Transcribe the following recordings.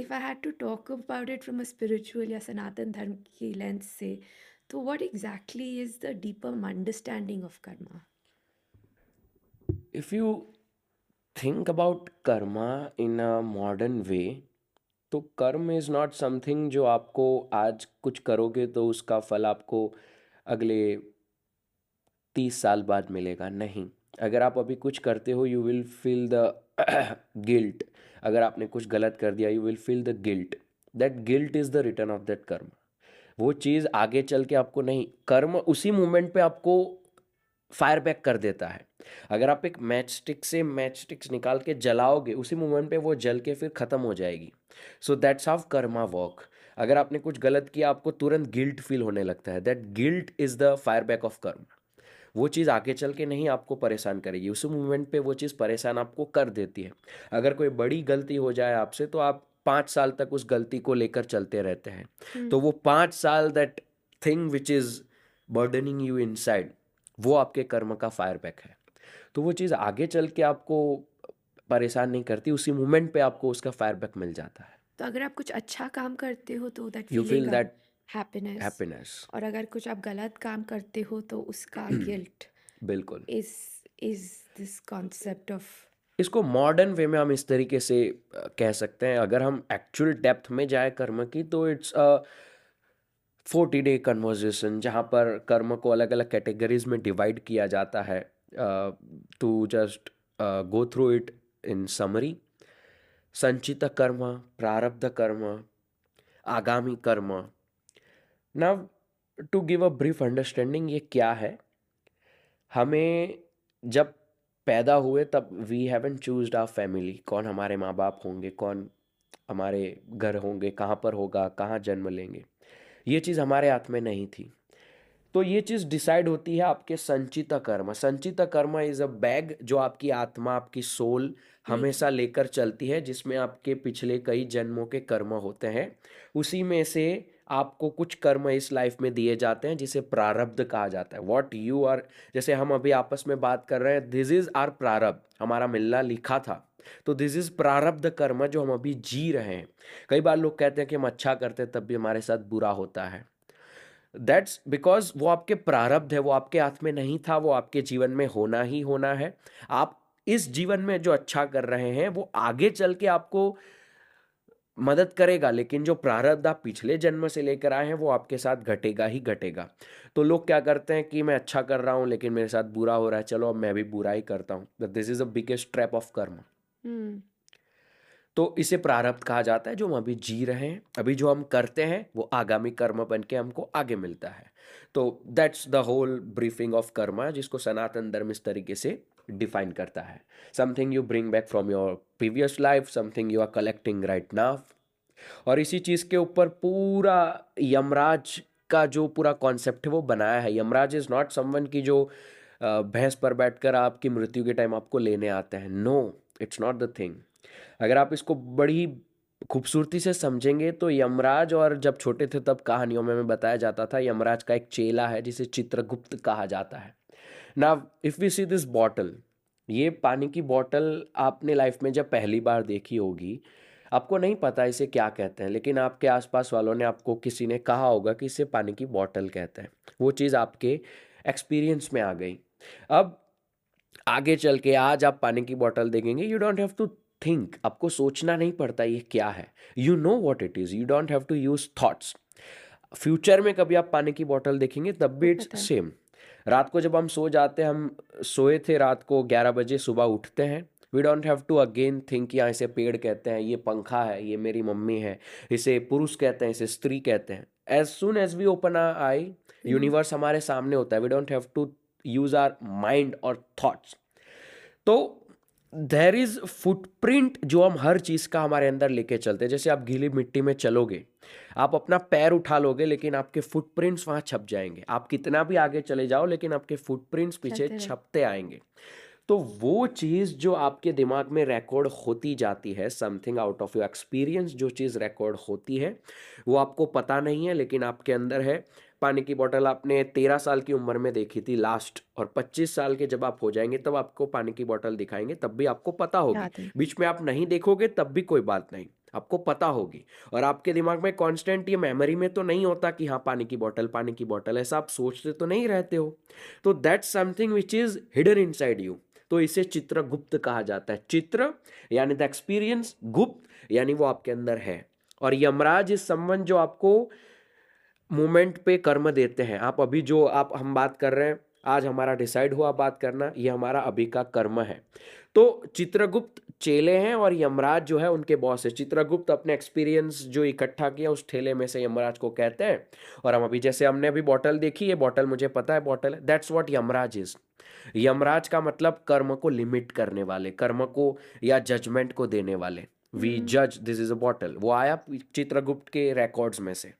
if I had to talk about it from a spiritual या सनातन धर्म की lens से, तो what exactly is the deeper understanding of karma? If you think about karma in a modern way, तो कर्म is not something जो आपको आज कुछ करोगे तो उसका फल आपको अगले 30 साल बाद मिलेगा, नहीं। अगर आप अभी कुछ करते हो you will feel the guilt. अगर आपने कुछ गलत कर दिया you will feel the guilt. That guilt is the return of that कर्म। वो चीज़ आगे चल के आपको नहीं, कर्म उसी मोमेंट पे आपको फायर बैक कर देता है। अगर आप एक मैच स्टिक से मैच स्टिक्स निकाल के जलाओगे उसी मोमेंट पे वो जल के फिर ख़त्म हो जाएगी। So that's how Karma work. अगर आपने कुछ गलत किया आपको तुरंत गिल्ट फील होने लगता है। That guilt is the fire back of कर्म। वो चीज़ आगे चल के नहीं आपको परेशान करेगी, उसी मोमेंट पे वो चीज़ परेशान आपको कर देती है। अगर कोई बड़ी गलती हो जाए आपसे तो आप 5 साल तक उस गलती को लेकर चलते रहते हैं। तो वो 5 साल that thing which is burdening you inside, वो आपके कर्म का फायर बैक है। तो वो चीज़ आगे चल के आपको परेशान नहीं करती, उसी मोमेंट पे आपको उसका फायर बैक मिल जाता है। तो अगर आप कुछ अच्छा काम करते हो तो that you feel feeling that happiness, happiness. और अगर कुछ आप गलत काम करते हो तो उसका गिल्ट बिल्कुल। Is is this concept of. इसको मॉडर्न वे में हम इस तरीके से कह सकते हैं। अगर हम एक्चुअल डेप्थ में जाए कर्म की तो इट्स अ 40 डे कन्वर्जेशन जहाँ पर कर्म को अलग अलग कैटेगरीज में डिवाइड किया जाता है। To just go through it in summary: संचित कर्म, प्रारब्ध कर्म, आगामी कर्म। Now to give a brief understanding ये क्या है। हमें जब पैदा हुए तब we haven't chosen our family, कौन हमारे माँ बाप होंगे, कौन हमारे घर होंगे, कहाँ पर होगा, कहाँ जन्म लेंगे, ये चीज़ हमारे हाथ में नहीं थी। तो ये चीज़ डिसाइड होती है आपके संचित कर्म। संचित कर्म इज़ अ बैग जो आपकी आत्मा, आपकी सोल लेके। हमेशा लेकर चलती है, जिसमें आपके पिछले कई जन्मों के कर्म होते हैं। उसी में से आपको कुछ कर्म इस लाइफ में दिए जाते हैं जिसे प्रारब्ध कहा जाता है। व्हाट यू आर, जैसे हम अभी आपस में बात कर रहे हैं, दिस इज आर प्रारब्ध, हमारा मिलना लिखा था। तो दिस इज प्रारब्ध कर्म जो हम अभी जी रहे हैं। कई बार लोग कहते हैं कि हम अच्छा करते हैं तब भी हमारे साथ बुरा होता है। दैट्स बिकॉज वो आपके प्रारब्ध है, वो आपके हाथ में नहीं था, वो आपके जीवन में होना ही होना है। आप इस जीवन में जो अच्छा कर रहे हैं वो आगे चल के आपको मदद करेगा, लेकिन जो प्रारब्ध आप पिछले जन्म से लेकर आए हैं वो आपके साथ घटेगा ही घटेगा। तो लोग क्या करते हैं कि मैं अच्छा कर रहा हूँ लेकिन मेरे साथ बुरा हो रहा है, चलो अब मैं भी बुरा ही करता हूँ। This is a biggest trap of कर्म। हम्म। तो इसे प्रारब्ध कहा जाता है जो हम अभी जी रहे हैं। अभी जो हम करते हैं वो आगामी कर्म बन के हमको आगे मिलता है। तो that's the whole briefing of karma, जिसको सनातन धर्म इस तरीके से डिफाइन करता है: something you bring back from your previous life, something you are collecting right now. और इसी चीज़ के ऊपर पूरा यमराज का जो पूरा कॉन्सेप्ट है वो बनाया है। यमराज इज़ नॉट समवन की जो भैंस पर बैठकर आपकी मृत्यु के टाइम आपको लेने आते हैं। No, it's not the thing. अगर आप इसको बड़ी खूबसूरती से समझेंगे तो यमराज, और जब छोटे थे तब कहानियों में बताया जाता था, यमराज का एक चेला है जिसे चित्रगुप्त कहा जाता है। Now if we see this bottle, ये पानी की बॉटल आपने लाइफ में जब पहली बार देखी होगी, आपको नहीं पता इसे क्या कहते हैं, लेकिन आपके आसपास वालों ने, आपको किसी ने कहा होगा कि इसे पानी की बॉटल कहते हैं। वो चीज़ आपके एक्सपीरियंस में आ गई। अब आगे चल के आज आप पानी की बॉटल देखेंगे, you don't have to think, आपको सोचना नहीं पड़ता ये क्या है। You know what it is, you don't have to use thoughts. Future में कभी आप पानी की बॉटल देखेंगे तब तो भी इट्स पता है। सेम। रात को जब हम सो जाते हैं, हम सोए थे रात को 11 बजे, सुबह उठते हैं, we don't have to again think, यहाँ इसे पेड़ कहते हैं, ये पंखा है, ये मेरी मम्मी है, इसे पुरुष कहते हैं, इसे स्त्री कहते हैं। As soon as we open our eye, we know. Universe हमारे सामने होता है। We don't have to use our mind और थॉट्स। तो देर इज फुटप्रिंट जो हम हर चीज़ का हमारे अंदर लेके चलते हैं। जैसे आप गीली मिट्टी में चलोगे, आप अपना पैर उठा लोगे लेकिन आपके फुटप्रिंट्स वहाँ छप जाएंगे। आप कितना भी आगे चले जाओ लेकिन आपके फुटप्रिंट्स पीछे चलते रहे। छपते आएंगे। तो वो चीज़ जो आपके दिमाग में रिकॉर्ड होती जाती है, something out of your experience, जो चीज़ रिकॉर्ड होती है वो आपको पता नहीं है लेकिन आपके अंदर है। पानी की बोतल आपने 13 साल की उम्र में देखी थी लास्ट, और 25 साल के जब आप हो जाएंगे तब आपको पानी की बोतल दिखाएंगे, तब भी आपको पता होगी। याद है। बीच में आप नहीं देखोगे तब भी कोई बात नहीं। आपको पता होगी और आपके दिमाग में कांस्टेंट ये मेमोरी में तो नहीं होता कि हाँ पानी की बॉटल ऐसा आप सोचते तो नहीं रहते हो। तो that's something which is hidden inside you. तो इसे चित्रगुप्त कहा जाता है। चित्र यानी द एक्सपीरियंस, गुप्त यानी वो आपके अंदर है। और यमराज इज समवन जो आपको मोमेंट पे कर्म देते हैं। आप अभी जो आप हम बात कर रहे हैं, आज हमारा डिसाइड हुआ बात करना, ये हमारा अभी का कर्म है। तो चित्रगुप्त चेले हैं और यमराज जो है उनके बॉस है। चित्रगुप्त अपने एक्सपीरियंस जो इकट्ठा किया उस ठेले में से यमराज को कहते हैं। और हम अभी जैसे हमने अभी बॉटल देखी, ये बॉटल मुझे पता है बॉटल है, that's what Yamraj is. Yamraj का मतलब कर्म को लिमिट करने वाले, कर्म को या जजमेंट को देने वाले। वी हम्म। जज दिस इज अ बॉटल, वो आया चित्रगुप्त के रिकॉर्ड्स में से।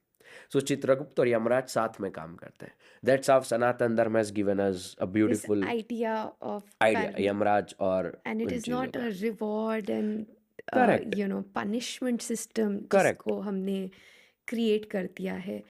सो चित्रगुप्त और यमराज साथ में काम करते हैं। दैट्स हाउ सनातन धर्म has given us a This beautiful idea of idea, karma, Yamraj और and it उन is चीज़ों not का। a reward and correct, punishment system correct. जिसको हमने क्रिएट कर दिया है।